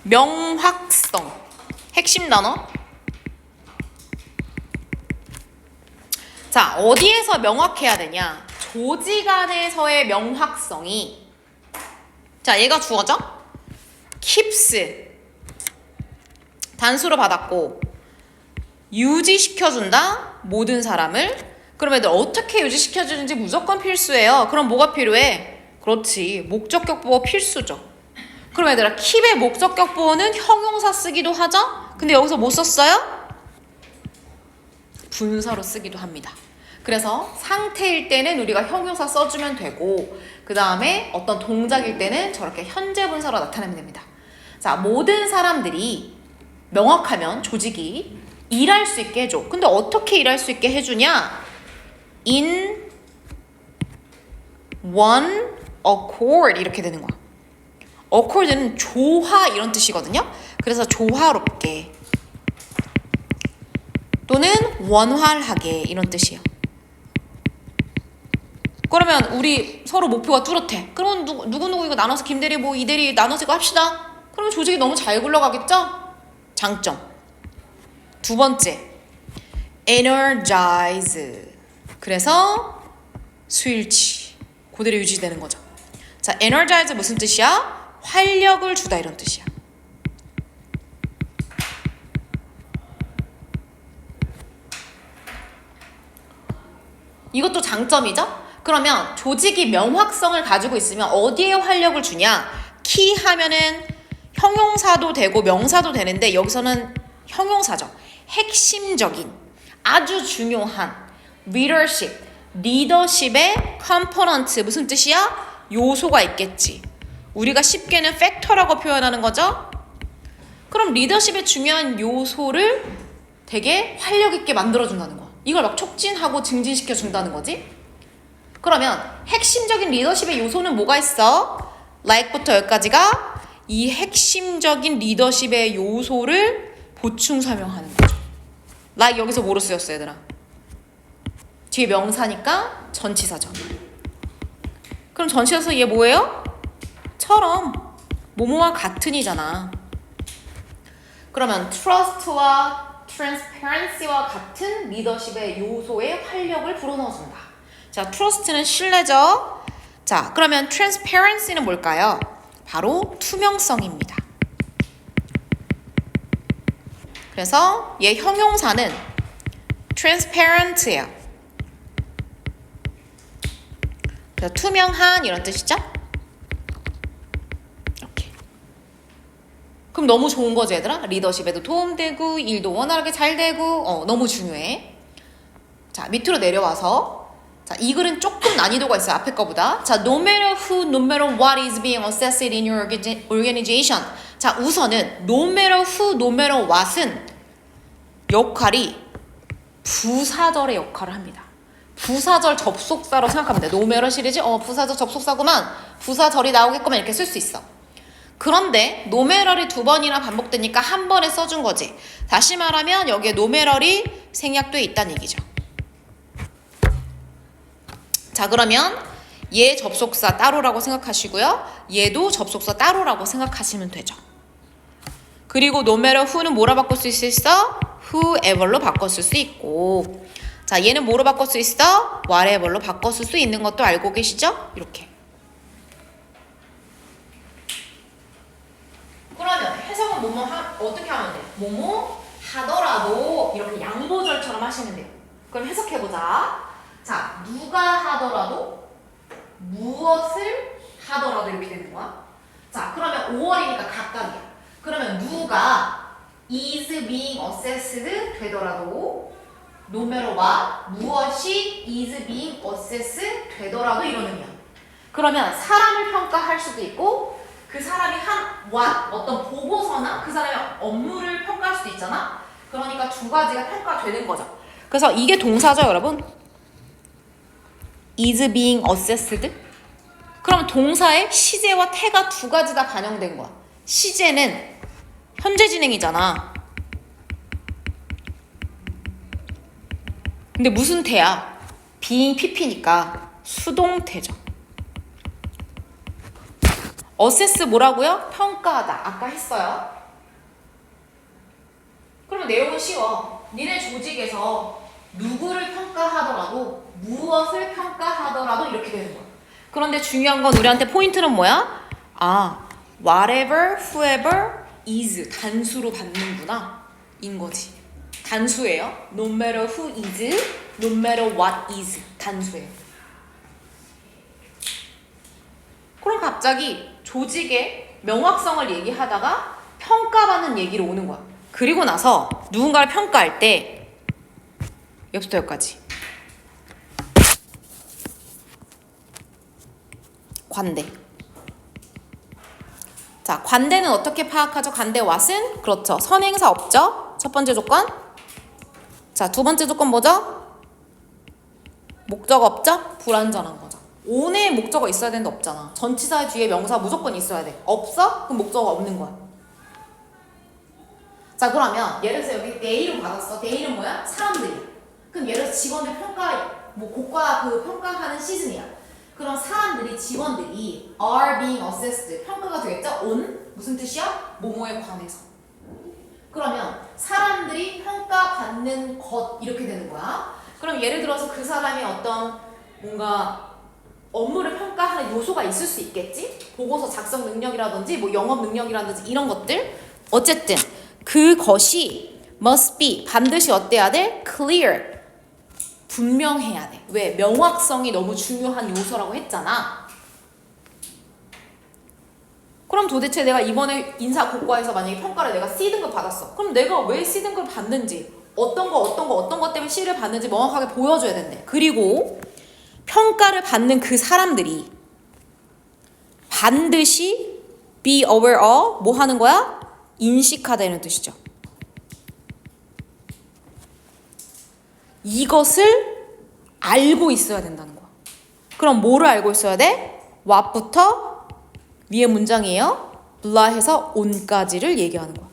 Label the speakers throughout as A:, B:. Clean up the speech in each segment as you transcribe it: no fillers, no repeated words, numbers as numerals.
A: 명확성 핵심 단어. 자, 어디에서 명확해야 되냐? 조직 안에서의 명확성이, 자, 얘가 주어죠? keeps 단수로 받았고 유지시켜준다 모든 사람을. 그럼 애들 어떻게 유지시켜주는지 무조건 필수예요. 그럼 뭐가 필요해? 그렇지, 목적격 보호 필수죠. 그럼 얘들아, keep의 목적격 보호는 형용사 쓰기도 하죠? 근데 여기서 뭐 썼어요? 분사로 쓰기도 합니다. 그래서 상태일 때는 우리가 형용사 써주면 되고, 그 다음에 어떤 동작일 때는 저렇게 현재 분사로 나타내면 됩니다. 자, 모든 사람들이 명확하면 조직이 일할 수 있게 해줘. 근데 어떻게 일할 수 있게 해주냐? In one accord 이렇게 되는 거야. accord는 조화 이런 뜻이거든요. 그래서 조화롭게 또는 원활하게 이런 뜻이에요. 그러면 우리 서로 목표가 뚜렷해. 그러면 누구누구 이거 나눠서 김대리 뭐 이대리 나눠서 이거 합시다. 그러면 조직이 너무 잘 굴러가겠죠? 장점. 두 번째, energize. 그래서 수일치 그대로 유지되는 거죠. 자, energize 무슨 뜻이야? 활력을 주다 이런 뜻이야. 이것도 장점이죠? 그러면 조직이 명확성을 가지고 있으면 어디에 활력을 주냐? 키 하면은 형용사도 되고 명사도 되는데 여기서는 형용사죠. 핵심적인, 아주 중요한 리더십의 컴포넌트 무슨 뜻이야? 요소가 있겠지. 우리가 쉽게는 팩터라고 표현하는 거죠. 그럼 리더십의 중요한 요소를 되게 활력 있게 만들어준다는 거야. 이걸 막 촉진하고 증진시켜준다는 거지. 그러면 핵심적인 리더십의 요소는 뭐가 있어? like부터 여기까지가 이 핵심적인 리더십의 요소를 보충 설명하는 거죠. like 여기서 뭐로 쓰였어 얘들아? 뒤에 명사니까 전치사죠. 그럼 전치사에서 얘 뭐예요? 처럼 뭐뭐와 같은이잖아. 그러면 trust와 transparency와 같은 리더십의 요소에 활력을 불어넣어준다. 자, trust는 신뢰죠. 자, 그러면 transparency는 뭘까요? 바로 투명성입니다. 그래서 얘 형용사는 transparent예요. 그래서 투명한 이런 뜻이죠. 이렇게. 그럼 너무 좋은 거지 얘들아. 리더십에도 도움되고 일도 원활하게 잘 되고 너무 중요해. 자, 밑으로 내려와서, 자, 이 글은 조금 난이도가 있어요. 앞에 거보다. 자, no matter who, no matter what is being assessed in your organization. 자, 우선은 no matter who, no matter what은 역할이 부사절의 역할을 합니다. 부사절 접속사로 생각하면 돼. no matter 시리즈 부사절 접속사구만. 부사절이 나오게끔 이렇게 쓸 수 있어. 그런데 no matter이 두 번이나 반복되니까 한 번에 써준 거지. 다시 말하면 여기에 no matter이 생략돼 있다는 얘기죠. 자, 그러면 얘 접속사 따로라고 생각하시고요. 얘도 접속사 따로라고 생각하시면 되죠. 그리고 no matter who는 뭐로 바꿀 수 있어? whoever로 바꿨을 수 있고, 자, 얘는 뭐로 바꿀 수 있어? whatever로 바꿨을 수 있는 것도 알고 계시죠? 이렇게. 그러면 해석은 어떻게 하면 돼? 뭐뭐 하더라도 이렇게 양보절처럼 하시면 돼요. 그럼 해석해보자. 자, 누가 하더라도, 무엇을 하더라도 이렇게 되는 거야. 자, 그러면 5월이니까 각각이야. 그러면 누가 is being assessed 되더라도, no matter what, 무엇이 is being assessed 되더라도 이런 의미야. 그러면 사람을 평가할 수도 있고, 그 사람이 한 what, 어떤 보고서나 그 사람의 업무를 평가할 수도 있잖아. 그러니까 두 가지가 평가되는 거죠. 그래서 이게 동사죠, 여러분. is being assessed. 그럼 동사에 시제와 태가 두 가지 다 반영된 거야. 시제는 현재 진행이잖아. 근데 무슨 태야? being pp니까 수동태죠. assess 뭐라고요? 평가하다. 아까 했어요. 그러면 내용은 쉬워. 니네 조직에서 누구를 평가하더라도 무엇을 평가하더라도 이렇게 되는 거야. 그런데 중요한 건 우리한테 포인트는 뭐야? 아, whatever, whoever is 단수로 받는구나 인 거지. 단수예요. No matter who is, no matter what is 단수예요. 그럼 갑자기 조직의 명확성을 얘기하다가 평가받는 얘기로 오는 거야. 그리고 나서 누군가를 평가할 때 여기부터 여기까지 관대. 자, 관대는 어떻게 파악하죠? 관대 what은? 그렇죠. 선행사 없죠? 첫 번째 조건. 자, 두 번째 조건 뭐죠? 목적 없죠? 불완전한 거죠. on에 목적어 있어야 되는데 없잖아. 전치사 뒤에 명사 무조건 있어야 돼. 없어? 그럼 목적어가 없는 거야. 자, 그러면 예를 들어서 여기 they로 받았어. they는 뭐야? 사람들이야. 그럼 예를 들어서 직원들 평가, 고과 그 평가하는 시즌이야. 그럼 사람들이, 직원들이 are being assessed 평가가 되겠죠? on 무슨 뜻이야? 뭐뭐에 관해서. 그러면 사람들이 평가받는 것 이렇게 되는 거야. 그럼 예를 들어서 그 사람이 어떤 뭔가 업무를 평가하는 요소가 있을 수 있겠지? 보고서 작성 능력이라든지 뭐 영업 능력이라든지 이런 것들. 어쨌든 그것이 must be 반드시 어때야 돼? clear 분명해야 돼. 왜? 명확성이 너무 중요한 요소라고 했잖아. 그럼 도대체 내가 이번에 인사고과에서 만약에 평가를 내가 C등급 받았어. 그럼 내가 왜 C등급을 받는지 어떤 것 때문에 C를 받는지 명확하게 보여줘야 된대. 그리고 평가를 받는 그 사람들이 반드시 be aware of 뭐 하는 거야? 인식하다는 뜻이죠. 이것을 알고 있어야 된다는 거야. 그럼 뭐를 알고 있어야 돼? what부터 위에 문장이에요. blah 해서 on까지를 얘기하는 거야.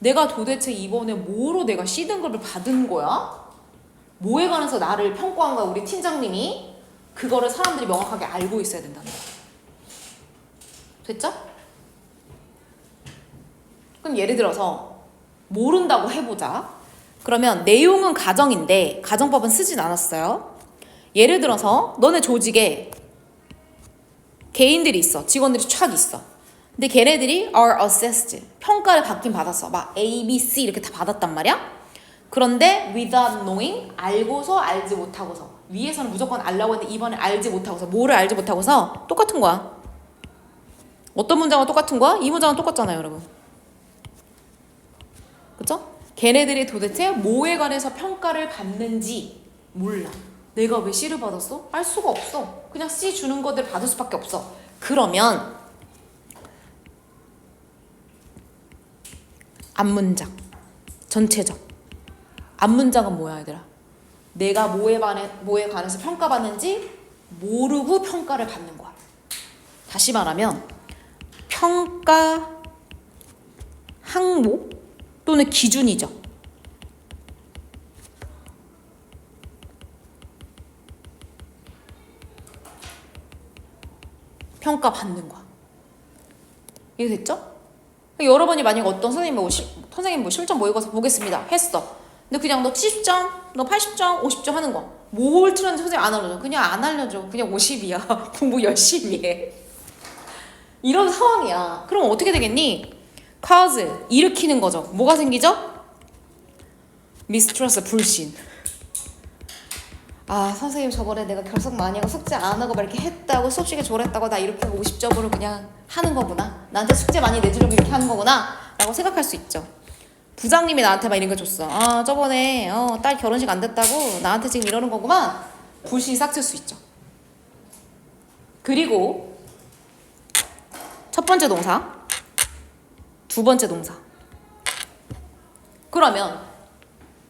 A: 내가 도대체 이번에 뭐로 내가 C등급을 받은 거야? 뭐에 관해서 나를 평가한 거야 우리 팀장님이? 그거를 사람들이 명확하게 알고 있어야 된다는 거야. 됐죠? 그럼 예를 들어서 모른다고 해보자. 그러면 내용은 가정인데 가정법은 쓰진 않았어요. 예를 들어서 너네 조직에 개인들이 있어. 직원들이 촥 있어. 근데 걔네들이 are assessed 평가를 받긴 받았어. 막 A, B, C 이렇게 다 받았단 말이야. 그런데 without knowing 알고서 알지 못하고서 위에서는 무조건 알라고 했는데 이번에 알지 못하고서 뭐를 알지 못하고서 똑같은 거야. 어떤 문장은 똑같은 거야? 이 문장은 똑같잖아요 여러분. 그쵸? 걔네들이 도대체 뭐에 관해서 평가를 받는지 몰라. 내가 왜 C를 받았어? 알 수가 없어. 그냥 C 주는 것들 받을 수밖에 없어. 그러면 앞문장 전체적 앞문장은 뭐야 얘들아? 내가 뭐에 관해서 평가받는지 모르고 평가를 받는 거야. 다시 말하면 평가 항목 또는 기준이죠. 평가받는 거야. 이해됐죠? 여러 번이 만약 어떤 선생님 실전 모의고사 보겠습니다 했어. 근데 그냥 너 70점, 너 80점, 50점 하는 거. 뭘 틀었는지 선생님 안 알려줘. 그냥 안 알려줘. 그냥 50이야. 공부 열심히 해. 이런 상황이야. 그럼 어떻게 되겠니? cause 일으키는 거죠. 뭐가 생기죠? mistrust 불신. 아 선생님 저번에 내가 결석 많이 하고 숙제 안 하고 막 이렇게 했다고 수업 시간에 졸았다고 나 이렇게 50점으로 그냥 하는 거구나. 나한테 숙제 많이 내주려고 이렇게 하는 거구나 라고 생각할 수 있죠. 부장님이 나한테 막 이런 거 줬어. 아 저번에 딸 결혼식 안 됐다고 나한테 지금 이러는 거구만. 불신이 싹틀 수 있죠. 그리고 첫 번째 동사 두 번째 동사. 그러면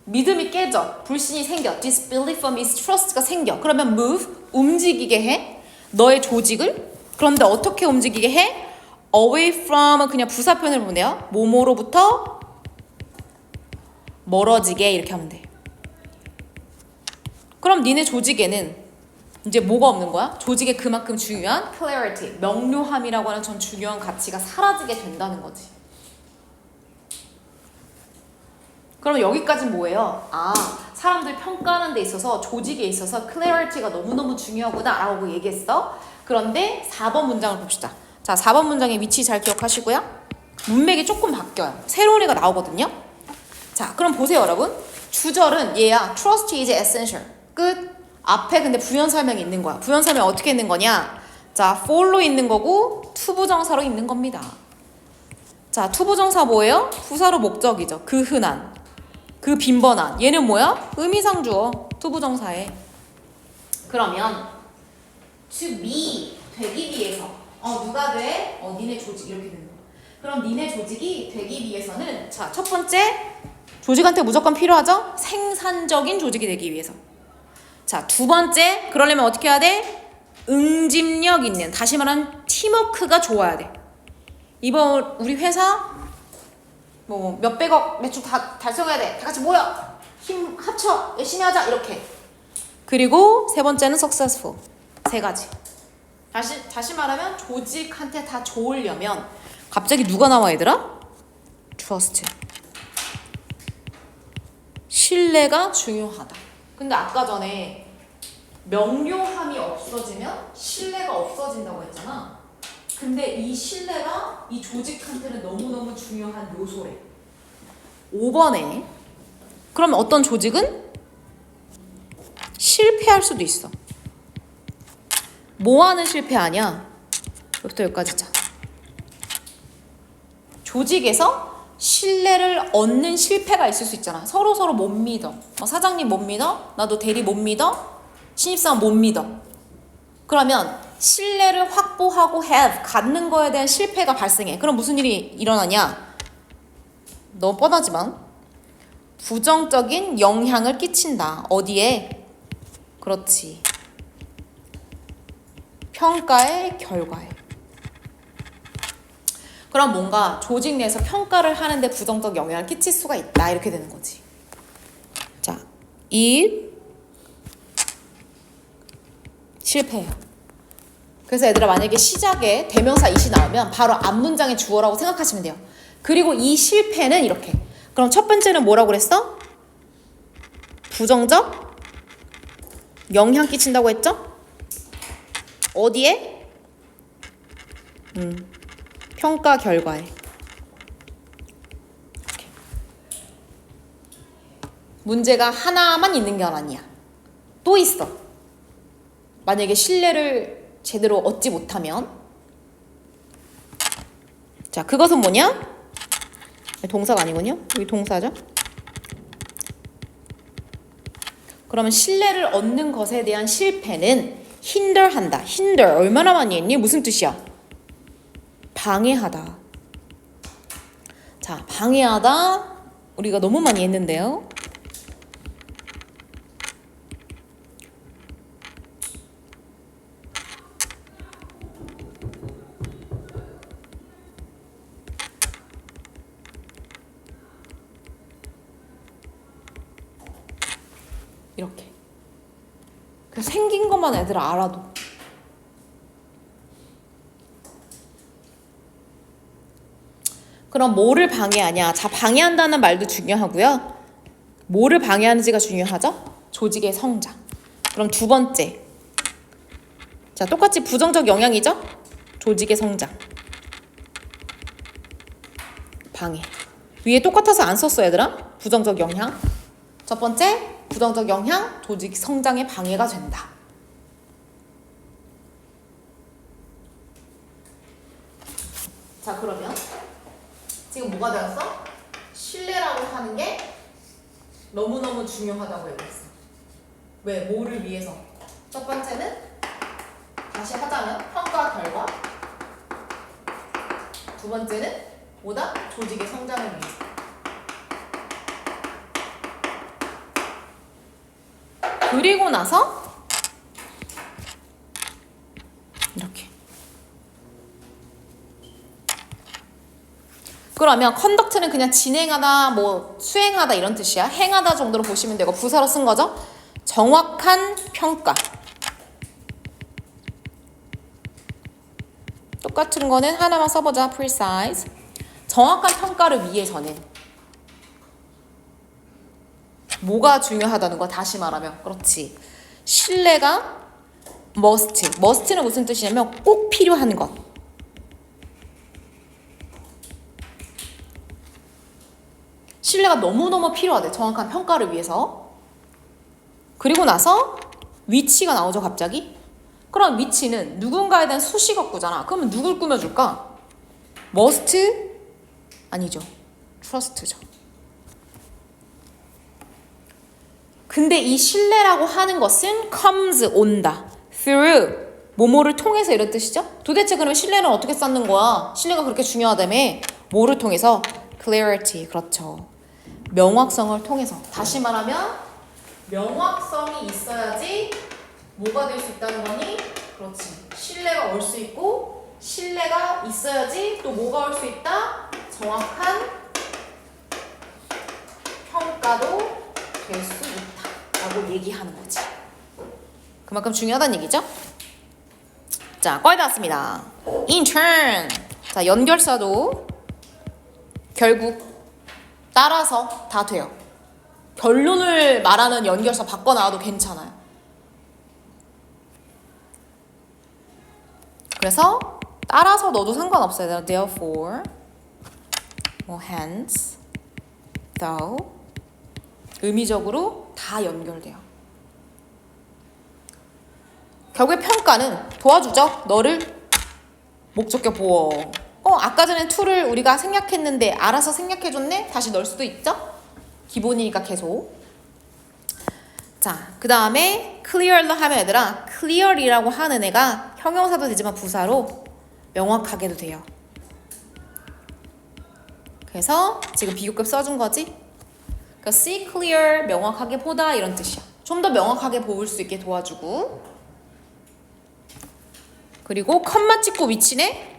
A: 믿음이 깨져. 불신이 생겨. disbelief or mistrust가 생겨. 그러면 move, 움직이게 해. 너의 조직을. 그런데 어떻게 움직이게 해? away from은 그냥 부사표현을 보면 돼요. 뭐뭐로부터 멀어지게 이렇게 하면 돼. 그럼 니네 조직에는 이제 뭐가 없는 거야? 조직에 그만큼 중요한 clarity, 명료함이라고 하는 전 중요한 가치가 사라지게 된다는 거지. 그럼 여기까지는 뭐예요? 아, 사람들 평가하는 데 있어서 조직에 있어서 clarity가 너무너무 중요하구나 라고 얘기했어. 그런데 4번 문장을 봅시다. 자, 4번 문장의 위치 잘 기억하시고요. 문맥이 조금 바뀌어요. 새로운 애가 나오거든요. 자, 그럼 보세요, 여러분. 주절은 얘야. Trust is essential. 끝. 앞에 근데 부연 설명이 있는 거야. 부연 설명 어떻게 있는 거냐? 자, for로 있는 거고 투부정사로 있는 겁니다. 자, 투부정사 뭐예요? 부사로 목적이죠. 그 흔한, 그 빈번한. 얘는 뭐야? 의미상 주어. 투부정사에. 그러면 to be 되기 위해서 누가 돼? 니네 조직 이렇게 되는 거야. 그럼 니네 조직이 되기 위해서는 자, 첫 번째 조직한테 무조건 필요하죠? 생산적인 조직이 되기 위해서. 자, 두 번째 그러려면 어떻게 해야 돼? 응집력 있는, 다시 말하면 팀워크가 좋아야 돼. 이번 우리 회사 뭐 몇백억 매출 다 달성해야 돼. 다 같이 모여. 힘 합쳐. 열심히 하자. 이렇게. 그리고 세 번째는 successful. 세 가지. 다시 말하면 조직한테 다 좋으려면 갑자기 누가 나와 얘들아? trust. 신뢰가 중요하다. 근데 아까 전에 명료함이 없어지면 신뢰가 없어진다고 했잖아. 근데 이 신뢰가 이 조직한테는 너무너무 중요한 요소래. 5번에 그러면 어떤 조직은 실패할 수도 있어. 뭐하는 실패하냐? 여기부터 여기까지 자. 조직에서 신뢰를 얻는 실패가 있을 수 있잖아. 서로 못 믿어. 사장님 못 믿어? 나도 대리 못 믿어? 신입사원 못 믿어. 그러면 신뢰를 확보하고 갖는 거에 대한 실패가 발생해. 그럼 무슨 일이 일어나냐? 너무 뻔하지만 부정적인 영향을 끼친다. 어디에? 그렇지. 평가의 결과에. 그럼 뭔가 조직 내에서 평가를 하는데 부정적 영향을 끼칠 수가 있다. 이렇게 되는 거지. 자, 1 실패해요. 그래서 얘들아 만약에 시작에 대명사 it이 나오면 바로 앞문장의 주어라고 생각하시면 돼요. 그리고 이 실패는 이렇게. 그럼 첫 번째는 뭐라고 그랬어? 부정적 영향 끼친다고 했죠? 어디에? 평가 결과에. 문제가 하나만 있는 게 아니야. 또 있어. 만약에 신뢰를 제대로 얻지 못하면 자, 그것은 뭐냐? 동사가 아니군요. 여기 동사죠. 그러면 신뢰를 얻는 것에 대한 실패는 hinder한다. hinder 얼마나 많이 했니? 무슨 뜻이야? 방해하다. 자, 방해하다 우리가 너무 많이 했는데요. 이렇게. 그래서 생긴 것만 애들 알아도. 그럼 뭐를 방해하냐? 자, 방해한다는 말도 중요하고요. 뭐를 방해하는지가 중요하죠? 조직의 성장. 그럼 두 번째. 자, 똑같이 부정적 영향이죠? 조직의 성장. 방해. 위에 똑같아서 안 썼어, 얘들아? 부정적 영향. 첫 번째, 부정적 영향, 조직 성장에 방해가 된다. 자, 그러면 지금 뭐가 되었어? 신뢰라고 하는 게 너무너무 중요하다고 얘기했어. 왜? 뭐를 위해서? 첫 번째는 다시 하자면 평가 결과. 두 번째는 뭐다? 조직의 성장을 위해서. 그리고 나서 이렇게. 그러면 컨덕트는 그냥 진행하다, 뭐 수행하다 이런 뜻이야. 행하다 정도로 보시면 되고 부사로 쓴 거죠. 정확한 평가. 똑같은 거는 하나만 써보자. precise. 정확한 평가를 위해서는 뭐가 중요하다는 거야? 다시 말하면 그렇지. 신뢰가 must. must는 무슨 뜻이냐면 꼭 필요한 것. 신뢰가 너무너무 필요하대. 정확한 평가를 위해서. 그리고 나서 위치가 나오죠. 갑자기. 그럼 위치는 누군가에 대한 수식어구잖아. 그러면 누굴 꾸며줄까? must? 아니죠. trust죠. 근데 이 신뢰라고 하는 것은 comes, 온다. through, 뭐뭐를 통해서 이런 뜻이죠? 도대체 그러면 신뢰는 어떻게 쌓는 거야? 신뢰가 그렇게 중요하다며? 뭐를 통해서? clarity, 그렇죠. 명확성을 통해서. 다시 말하면 명확성이 있어야지 뭐가 될 수 있다는 거니? 그렇지. 신뢰가 올 수 있고 신뢰가 있어야지 또 뭐가 올 수 있다? 정확한 평가도 될 수 있다 라고 얘기하는 거지. 그만큼 중요하다는 얘기죠. 자, 거의 다 왔습니다. In turn. 자, 연결사도 결국 따라서 다 돼요. 결론을 말하는 연결사 바꿔 나와도 괜찮아요. 그래서 따라서 넣어도 상관없어요. Therefore, 뭐 hence, though 의미적으로 다 연결돼요. 결국에 평가는 도와주죠. 너를 목적격 보어. 아까 전에 to를 우리가 생략했는데 알아서 생략해줬네? 다시 넣을 수도 있죠? 기본이니까 계속. 자, 그 다음에 clear로 하면 얘들아, clear이라고 하는 애가 형용사도 되지만 부사로 명확하게도 돼요. 그래서 지금 비교급 써준 거지? 그러니까 see clear, 명확하게 보다 이런 뜻이야. 좀 더 명확하게 볼 수 있게 도와주고. 그리고 컴마 찍고 위치네?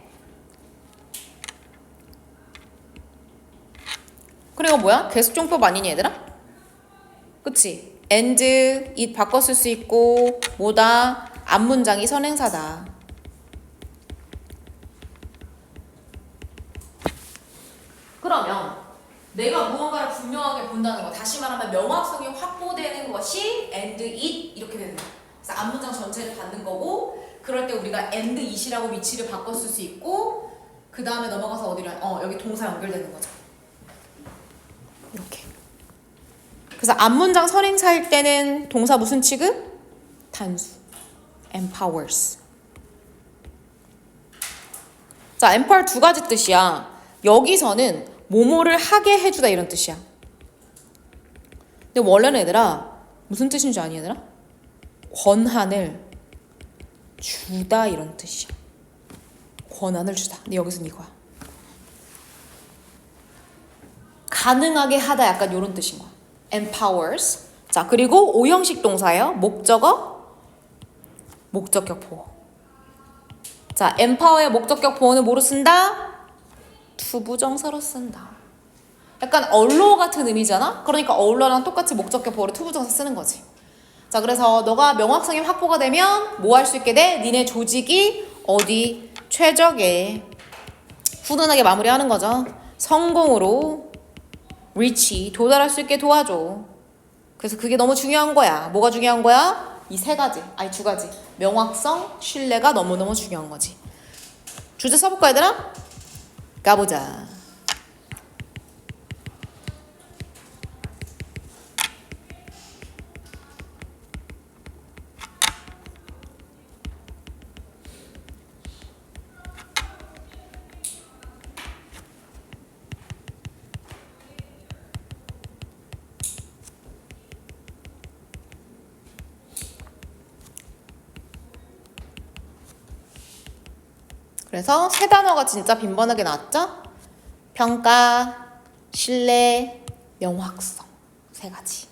A: 그리고 뭐야? 계속종법 아니니 얘들아? 그치? and, it 바꿨을 수 있고 뭐다? 앞문장이 선행사다. 그러면 내가 무언가를 분명하게 본다는 거, 다시 말하면 명확성이 확보되는 것이 and, it 이렇게 되는 거야. 그래서 앞문장 전체를 받는 거고, 그럴 때 우리가 and, it이라고 위치를 바꿨을 수 있고, 그 다음에 넘어가서 어디를 여기 동사 연결되는 거죠. 이렇게. 그래서 앞문장 선행사일 때는 동사 무슨 취급? 단수. empowers. 자, empower 두 가지 뜻이야. 여기서는 뭐뭐를 하게 해주다 이런 뜻이야. 근데 원래는 얘들아 무슨 뜻인 줄 아니 얘들아? 권한을 주다 이런 뜻이야. 권한을 주다. 근데 여기서는 이거야. 가능하게 하다 약간 이런 뜻인 거야. empowers. 자, 그리고 오형식 동사예요. 목적어, 목적격 보호. 자, empower의 목적격 보호는 뭐로 쓴다? 투부정사로 쓴다. 약간 allow 같은 의미잖아? 그러니까 allow랑 똑같이 목적격 보호로 투부정사 쓰는 거지. 자, 그래서 너가 명확성이 확보가 되면 뭐 할 수 있게 돼? 니네 조직이 어디 최적의 훈훈하게 마무리하는 거죠. 성공으로 reach, 도달할 수 있게 도와줘. 그래서 그게 너무 중요한 거야. 뭐가 중요한 거야? 이 세 가지, 아니 두 가지. 명확성, 신뢰가 너무너무 중요한 거지. 주제 써볼까 얘들아? 가보자. 그래서 세 단어가 진짜 빈번하게 나왔죠? 평가, 신뢰, 명확성. 세 가지.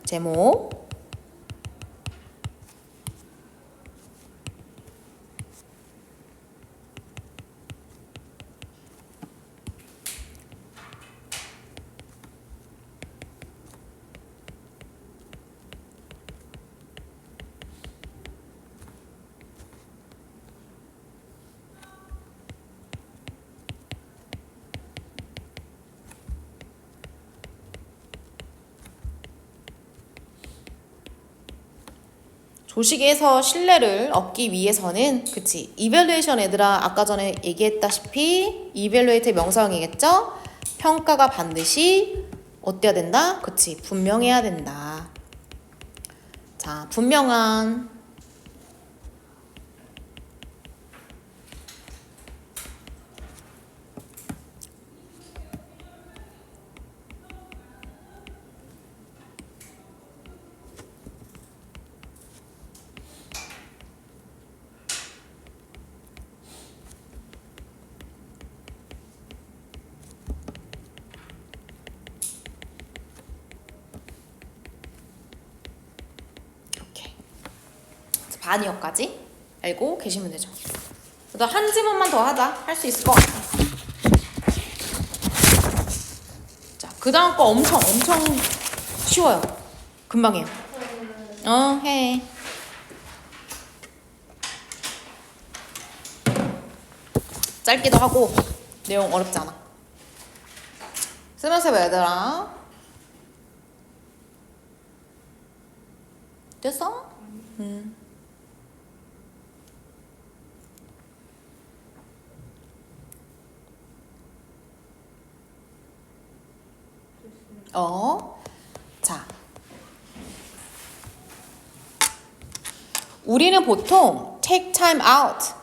A: 제목. 조직에서 신뢰를 얻기 위해서는 그치 이밸루에이션 얘들아 아까 전에 얘기했다시피 이밸루에이트의 명사형이겠죠? 평가가 반드시 어때야 된다? 그치 분명해야 된다. 자 분명한 반이어까지 알고 계시면 되죠. 그래서 한 지문만 더 하자. 할 수 있을 것 같아. 자, 그 다음 거 엄청 쉬워요. 금방 해요. 해. 짧기도 하고 내용 어렵지 않아. 쓰면서 해봐 얘들아. 됐어? 자. 우리는 보통 take time out.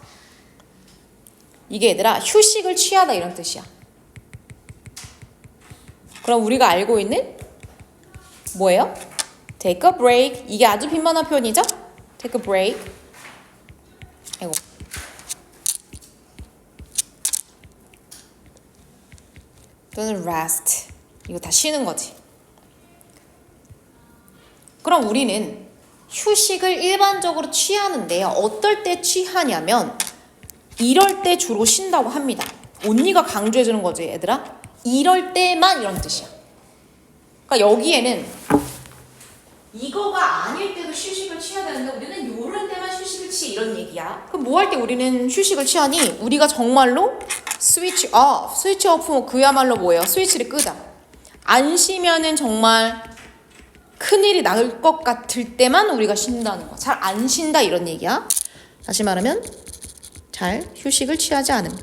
A: 이게 얘들아 휴식을 취하다 이런 뜻이야. 그럼 우리가 알고 있는 뭐예요? take a break. 이게 아주 빈번한 표현이죠? take a break. 아이고. 또는 rest. 이거 다 쉬는 거지. 그럼 우리는 휴식을 일반적으로 취하는데요. 어떨 때 취하냐면 이럴 때 주로 쉰다고 합니다. 언니가 강조해주는 거지 얘들아. 이럴 때만 이런 뜻이야. 그러니까 여기에는 이거가 아닐 때도 휴식을 취해야 되는데 우리는 요럴 때만 휴식을 취해 이런 얘기야. 그럼 뭐 할 때 우리는 휴식을 취하니? 우리가 정말로 스위치 오프. 스위치 오프 그야말로 뭐예요? 스위치를 끄자. 안 쉬면은 정말 큰일이 날 것 같을 때만 우리가 쉰다는 거. 잘 안 쉰다 이런 얘기야. 다시 말하면 잘 휴식을 취하지 않음.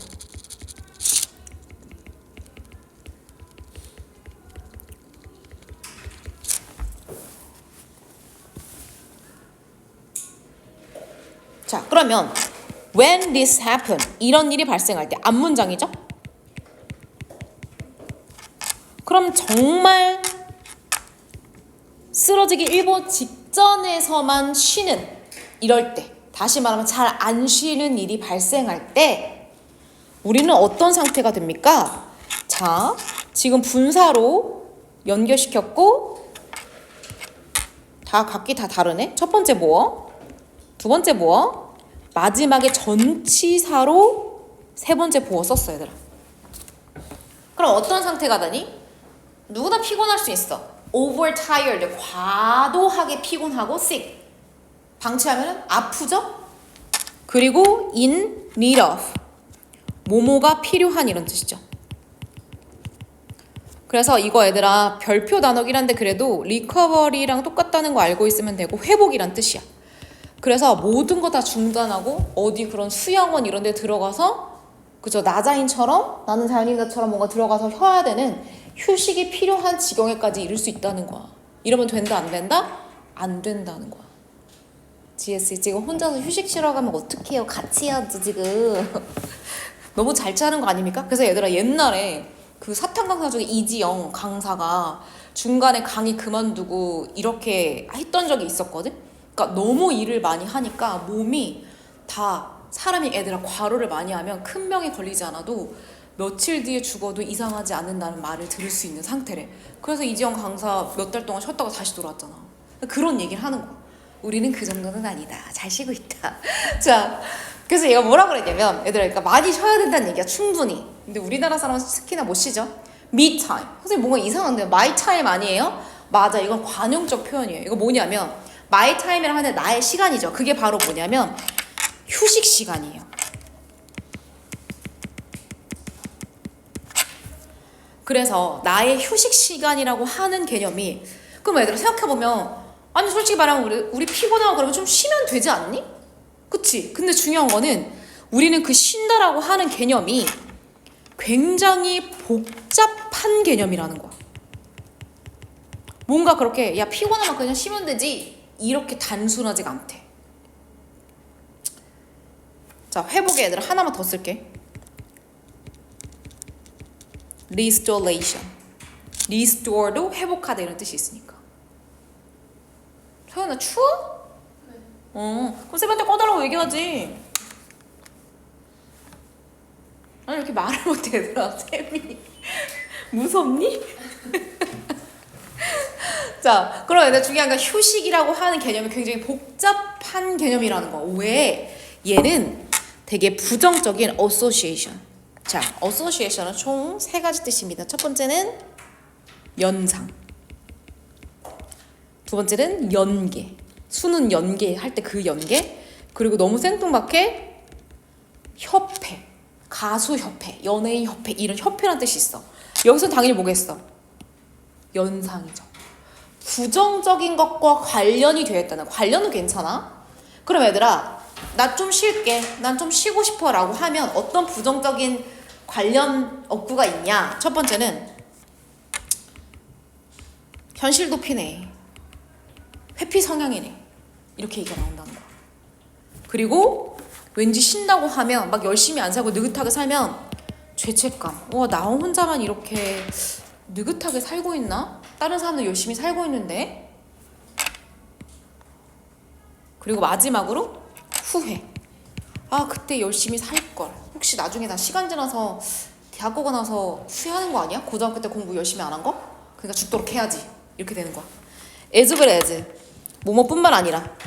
A: 자, 그러면 when this happen 이런 일이 발생할 때 앞문장이죠? 그럼 정말 쓰러지기 일보 직전에서만 쉬는 이럴 때 다시 말하면 잘 안 쉬는 일이 발생할 때 우리는 어떤 상태가 됩니까? 자, 지금 분사로 연결시켰고 다 각기 다 다르네. 첫 번째 뭐어? 두 번째 뭐어? 마지막에 전치사로 세 번째 보어 썼어 얘들아. 그럼 어떤 상태가 되니? 누구나 피곤할 수 있어. overtired, 과도하게 피곤하고 sick. 방치하면 아프죠? 그리고 in need of, 뭐뭐가 필요한 이런 뜻이죠. 그래서 이거 얘들아 별표 단어긴 한데 그래도 recovery랑 똑같다는 거 알고 있으면 되고 회복이란 뜻이야. 그래서 모든 거 다 중단하고 어디 그런 수영원 이런 데 들어가서 그죠 나자인처럼 나는 자연인자처럼 뭔가 들어가서 쉬어야 되는 휴식이 필요한 지경에까지 이를 수 있다는 거야. 이러면 된다 안 된다? 안 된다는 거야. GS 지금 혼자서 휴식 쉬러 가면 어떡해요? 같이 해야지 지금. 너무 잘 짜는 거 아닙니까? 그래서 얘들아 옛날에 그 사탕 강사 중에 이지영 강사가 중간에 강의 그만두고 이렇게 했던 적이 있었거든? 그러니까 너무 일을 많이 하니까 몸이 다 사람이 애들아 과로를 많이 하면 큰 병에 걸리지 않아도 며칠 뒤에 죽어도 이상하지 않는다는 말을 들을 수 있는 상태래. 그래서 이지영 강사 몇 달 동안 쉬었다가 다시 돌아왔잖아. 그런 얘기를 하는 거야. 우리는 그 정도는 아니다. 잘 쉬고 있다. 자, 그래서 얘가 뭐라 그랬냐면 얘들아 그러니까 많이 쉬어야 된다는 얘기야. 충분히. 근데 우리나라 사람은 특히나 못 쉬죠. me time. 선생님 뭔가 이상한데요. my time 아니에요? 맞아. 이건 관용적 표현이에요. 이거 뭐냐면 my time이라고 하는 나의 시간이죠. 그게 바로 뭐냐면 휴식 시간이에요. 그래서 나의 휴식 시간이라고 하는 개념이 그럼 얘들아 생각해보면 아니 솔직히 말하면 우리 피곤하고 그러면 좀 쉬면 되지 않니? 그치? 근데 중요한 거는 우리는 그 쉰다라고 하는 개념이 굉장히 복잡한 개념이라는 거야. 뭔가 그렇게 야 피곤하면 그냥 쉬면 되지 이렇게 단순하지가 않대. 자, 회복에 얘들아 하나만 더 쓸게. restoration. restore도 회복하다 이런 뜻이 있으니까. 서연아 추워?
B: 네.
A: 그럼 쌤한테 꺼달라고 얘기하지. 아니 이렇게 말을 못해 얘들아 쌤이. 무섭니? 자, 그럼 얘들 중요한 건 휴식이라고 하는 개념이 굉장히 복잡한 개념이라는 거. 왜? 얘는 되게 부정적인 association. 자, association은 총 3가지 뜻입니다. 첫 번째는 연상. 두 번째는 연계. 수는 연계 할 때 그 연계. 그리고 너무 생뚱맞게 협회. 가수협회, 연예인협회 이런 협회라는 뜻이 있어. 여기서 당연히 뭐겠어? 연상이죠. 부정적인 것과 관련이 되어 있다는 관련은 괜찮아? 그럼 얘들아 나 좀 쉴게 난 좀 쉬고 싶어 라고 하면 어떤 부정적인 관련 어구가 있냐. 첫 번째는 현실 도피네, 회피 성향이네 이렇게 얘기가 나온다는 거야. 그리고 왠지 쉰다고 하면 막 열심히 안 살고 느긋하게 살면 죄책감. 나 혼자만 이렇게 느긋하게 살고 있나? 다른 사람들 열심히 살고 있는데. 그리고 마지막으로 후회. 그때 열심히 살걸. 혹시 나중에 나 시간 지나서 대학 가고 나서 후회하는 거 아니야? 고등학교 때 공부 열심히 안 한 거? 그러니까 죽도록 해야지. 이렇게 되는 거야. as well as 뭐뭐뿐만 아니라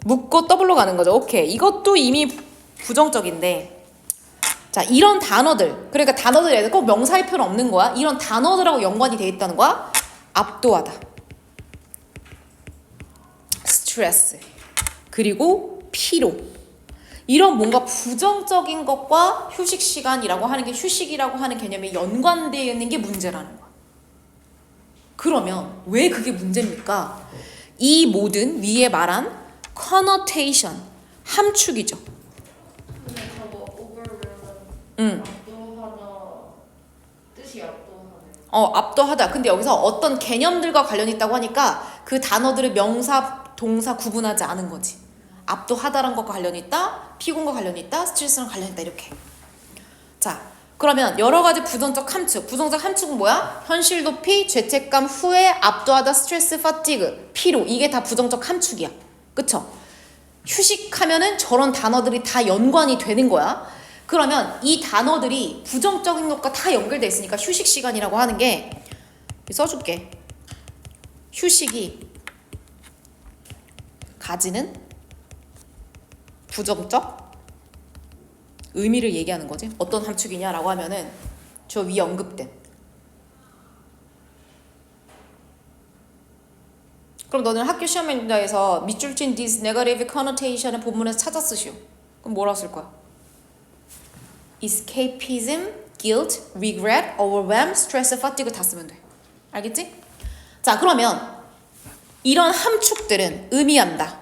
A: 묻고 더블로 가는 거죠. 오케이. 이것도 이미 부정적인데. 자, 이런 단어들. 그러니까 단어들이 꼭 명사일 필요는 없는 거야. 이런 단어들하고 연관이 돼 있다는 거야. 압도하다. 스트레스. 그리고 피로. 이런 뭔가 부정적인 것과 휴식 시간이라고 하는 게 휴식이라고 하는 개념이 연관되어 있는 게 문제라는 거야. 그러면 왜 그게 문제입니까? 이 모든 위에 말한 connotation, 함축이죠.
B: 근데 저거 overwhelm 압도하다 뜻이 압도하네.
A: 압도하다. 근데 여기서 어떤 개념들과 관련이 있다고 하니까 그 단어들을 명사, 동사 구분하지 않은 거지. 압도하다란 것과 관련이 있다, 피곤과 관련이 있다, 스트레스랑 관련이 있다 이렇게. 자, 그러면 여러 가지 부정적 함축. 부정적 함축은 뭐야? 현실 도피, 죄책감, 후회, 압도하다, 스트레스, 파티그, 피로. 이게 다 부정적 함축이야. 그쵸? 휴식하면은 저런 단어들이 다 연관이 되는 거야. 그러면 이 단어들이 부정적인 것과 다 연결돼 있으니까 휴식 시간이라고 하는 게 써줄게. 휴식이 가지는 부정적 의미를 얘기하는 거지. 어떤 함축이냐라고 하면은 저 위에 언급된. 그럼 너는 학교 시험 문제에서 밑줄 친 this negative connotation을 본문에서 찾아 쓰시오. 그럼 뭐라고 쓸 거야? escapism, guilt, regret, overwhelm, stress, fatigue 다 쓰면 돼. 알겠지? 자, 그러면 이런 함축들은 의미한다.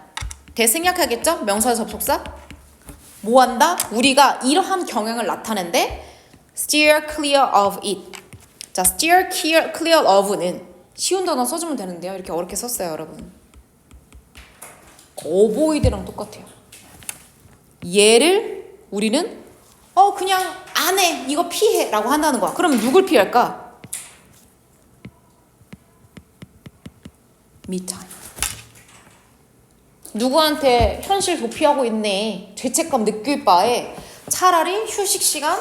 A: 대생략하겠죠? 명사 접속사. 뭐 한다? 우리가 이러한 경향을 나타낸데 steer clear of it. 자, steer clear of는 쉬운 단어 써주면 되는데요. 이렇게 어렵게 썼어요, 여러분. avoid랑 똑같아요. 얘를 우리는 그냥 안 해. 이거 피해. 라고 한다는 거야. 그럼 누굴 피할까? me time. 누구한테 현실 도피하고 있네. 죄책감 느낄 바에 차라리 휴식 시간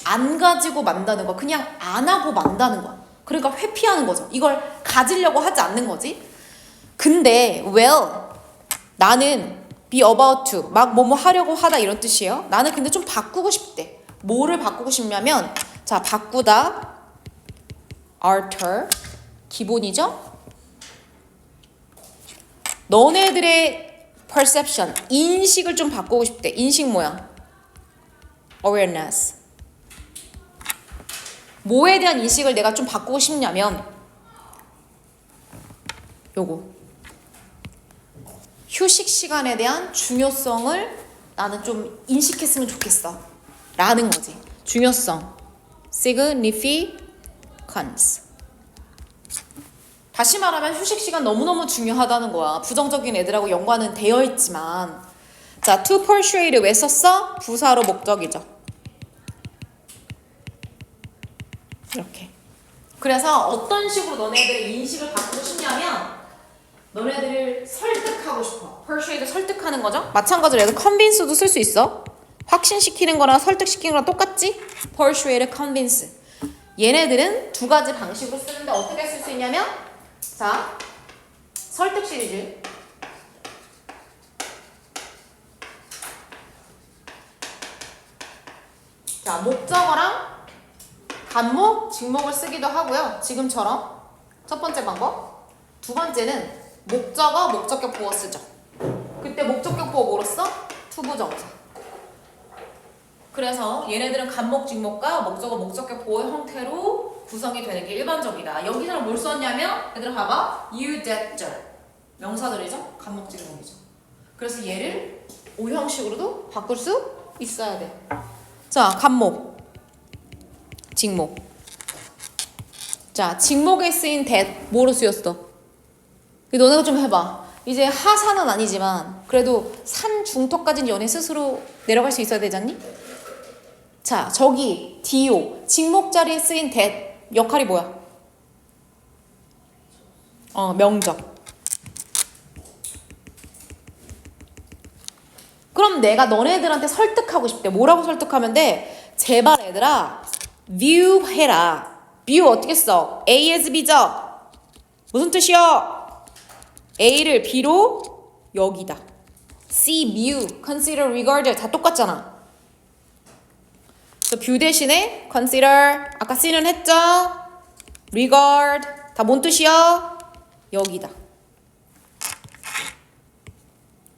A: 안 가지고 만다는 거. 그냥 안 하고 만다는 거야. 그러니까 회피하는 거죠. 이걸 가지려고 하지 않는 거지. 근데 나는 be about to 막 뭐뭐 하려고 하다 이런 뜻이에요. 나는 근데 좀 바꾸고 싶대. 뭐를 바꾸고 싶냐면 자, 바꾸다 alter 기본이죠. 너네들의 perception, 인식을 좀 바꾸고 싶대. 인식 뭐야? awareness. 뭐에 대한 인식을 내가 좀 바꾸고 싶냐면 요거 휴식 시간에 대한 중요성을 나는 좀 인식했으면 좋겠어. 라는 거지. 중요성. significance. 다시 말하면 휴식 시간 너무너무 중요하다는 거야. 부정적인 애들하고 연관은 되어 있지만. 자, to persuade 왜 썼어? 부사로 목적이죠. 이렇게. 그래서 어떤 식으로 너네들의 인식을 바꾸고 싶냐면 너네들을 설득하고 싶어. persuade 설득하는 거죠. 마찬가지로 얘도 convince도 쓸 수 있어. 확신시키는 거랑 설득시키는 거랑 똑같지? persuade, convince. 얘네들은 두 가지 방식으로 쓰는데 어떻게 쓸 수 있냐면 자, 설득 시리즈. 자, 목적어랑 간목, 직목을 쓰기도 하고요. 지금처럼 첫 번째 방법. 두 번째는 목적어, 목적격 보어 쓰죠. 그때 목적격 보어 뭐로 써? 투부정사. 그래서 얘네들은 간목, 직목과 목적어, 목적격 보어 형태로 구성이 되는 게 일반적이다. 여기서는 뭘 썼냐면 얘들아 봐봐. you, that, that. 명사들이죠. 간목, 직목이죠. 그래서 얘를 O 형식으로도 바꿀 수 있어야 돼. 자, 간목, 직목. 자, 직목에 쓰인 that 뭐로 쓰였어? 너네가 좀 해봐. 이제 하산은 아니지만 그래도 산 중턱까지는 연애 스스로 내려갈 수 있어야 되잖니? 자, 저기 do 직목 자리에 쓰인 that 역할이 뭐야? 명적. 그럼 내가 너네들한테 설득하고 싶대. 뭐라고 설득하면 돼? 제발 얘들아 view 해라. view 어떻게 써? A as B죠? 무슨 뜻이야? A를 B로 여기다. see, view, consider, regard 다 똑같잖아. 그래서 view 대신에 consider 아까 C는 했죠? regard 다 뭔 뜻이야? 여기다.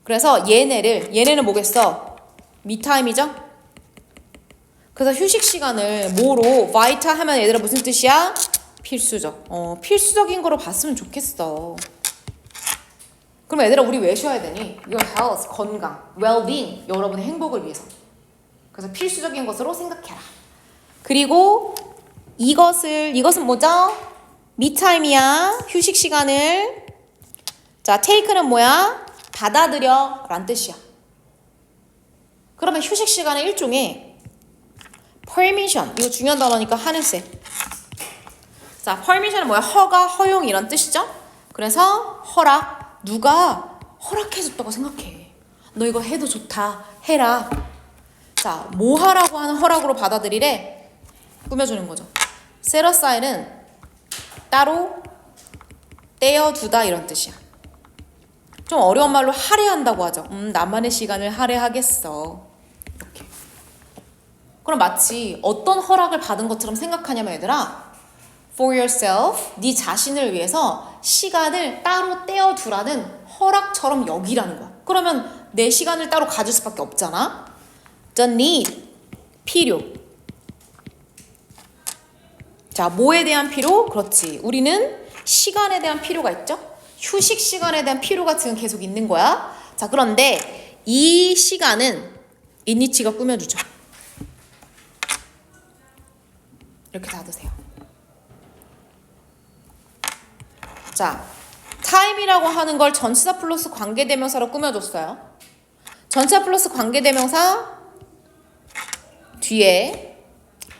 A: 그래서 얘네는 뭐겠어? 미타임이죠? 그래서 휴식 시간을 뭐로 vital 하면 얘들아 무슨 뜻이야? 필수적. 필수적인 거로 봤으면 좋겠어. 그럼 얘들아 우리 왜 쉬어야 되니? Your health, 건강, well-being, 여러분의 행복을 위해서. 그래서 필수적인 것으로 생각해라. 그리고 이것은 뭐죠? 미타임이야. 휴식 시간을. 자, take는 뭐야? 받아들여 라는 뜻이야. 그러면 휴식 시간은 일종의 permission. 이거 중요한 단어니까 하늘색. 자, permission은 뭐야? 허가, 허용 이런 뜻이죠? 그래서 허락. 누가 허락해줬다고 생각해. 너 이거 해도 좋다. 해라. 자, 뭐 하라고 하는 허락으로 받아들이래? 꾸며주는 거죠. set aside는 따로 떼어두다 이런 뜻이야. 좀 어려운 말로 할애한다고 하죠. 나만의 시간을 할애하겠어. 이렇게. 그럼 마치 어떤 허락을 받은 것처럼 생각하냐면 얘들아 for yourself, 네 자신을 위해서 시간을 따로 떼어두라는 허락처럼 여기라는 거야. 그러면 내 시간을 따로 가질 수밖에 없잖아. The need, 필요. 자, 뭐에 대한 필요? 그렇지. 우리는 시간에 대한 필요가 있죠. 휴식 시간에 대한 필요가 지금 계속 있는 거야. 자, 그런데 이 시간은 인니치가 꾸며주죠. 이렇게 닫으세요. 자, time이라고 하는 걸 전치사 플러스 관계대명사로 꾸며줬어요. 전치사 플러스 관계대명사 뒤에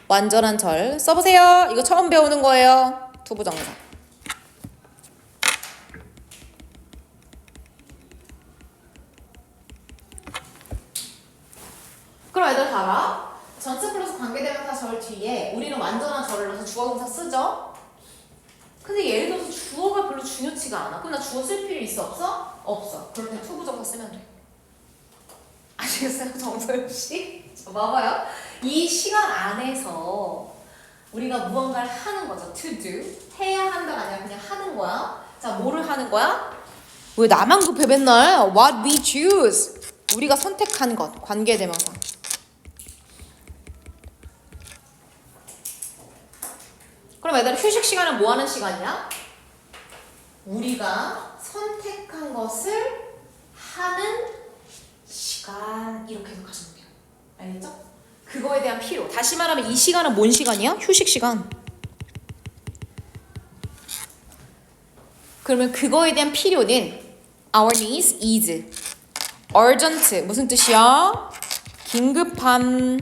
A: 완전한 절 써보세요. 이거 처음 배우는 거예요. 투부정사. 그럼 애들 봐봐. 전치사 플러스 관계대명사 절 뒤에 우리는 완전한 절을 넣어서 주어동사 쓰죠? 근데 예를 들어서 주어가 별로 중요치가 않아. 그럼 나 주어 쓸 필요 있어? 없어? 없어. 그럴 때 투부정사 쓰면 돼. 아시겠어요? 정서영 씨? 저 봐봐요. 이 시간 안에서 우리가 무언가를 하는 거죠. to do. 해야 한다가 아니라 그냥 하는 거야. 자, 뭐를 하는 거야? 왜 나만 급해 맨날? What we choose. 우리가 선택한 것. 관계대명사. 그럼 얘들아 휴식 시간은 뭐 하는 시간이야? 우리가 선택한 것을 하는 시간 이렇게 해석하시면 돼요. 알겠죠? 그거에 대한 필요. 다시 말하면 이 시간은 뭔 시간이야? 휴식 시간. 그러면 그거에 대한 필요는 our needs is urgent. 무슨 뜻이야? 긴급한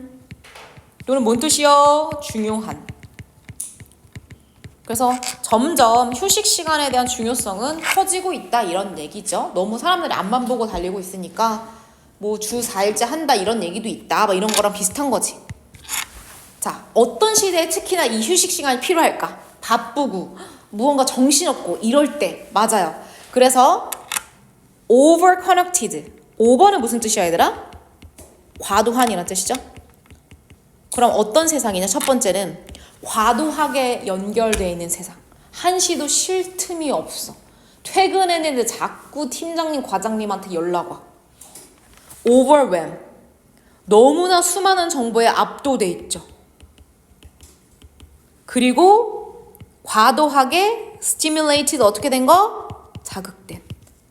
A: 또는 뭔 뜻이야? 중요한. 그래서 점점 휴식 시간에 대한 중요성은 커지고 있다 이런 얘기죠. 너무 사람들이 앞만 보고 달리고 있으니까 뭐 주 4일째 한다 이런 얘기도 있다. 뭐 이런 거랑 비슷한 거지. 자, 어떤 시대에 특히나 이 휴식 시간이 필요할까? 바쁘고 무언가 정신없고 이럴 때 맞아요. 그래서 overconnected. over는 무슨 뜻이야 얘들아? 과도한이라는 뜻이죠. 그럼 어떤 세상이냐? 첫 번째는 과도하게 연결되어 있는 세상. 한시도 쉴 틈이 없어. 퇴근했는데 자꾸 팀장님, 과장님한테 연락 와. overwhelm. 너무나 수많은 정보에 압도돼 있죠. 그리고 과도하게 stimulated 어떻게 된 거? 자극된.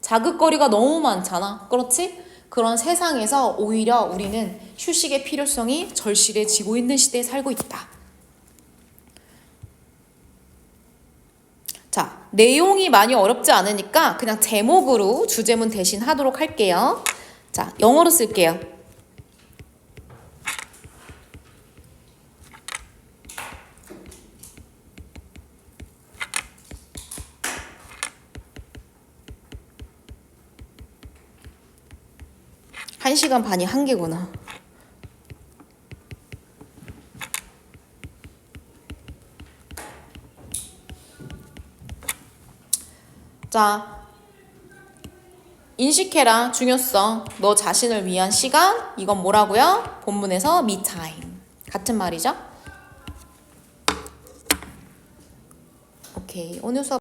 A: 자극거리가 너무 많잖아. 그렇지? 그런 세상에서 오히려 우리는 휴식의 필요성이 절실해지고 있는 시대에 살고 있다. 자, 내용이 많이 어렵지 않으니까 그냥 제목으로 주제문 대신 하도록 할게요. 자, 영어로 쓸게요. 한 시간 반이 한계구나. 자, 인식해라. 중요성. 너 자신을 위한 시간. 이건 뭐라고요? 본문에서 me time. 같은 말이죠? 오케이. 오늘 수업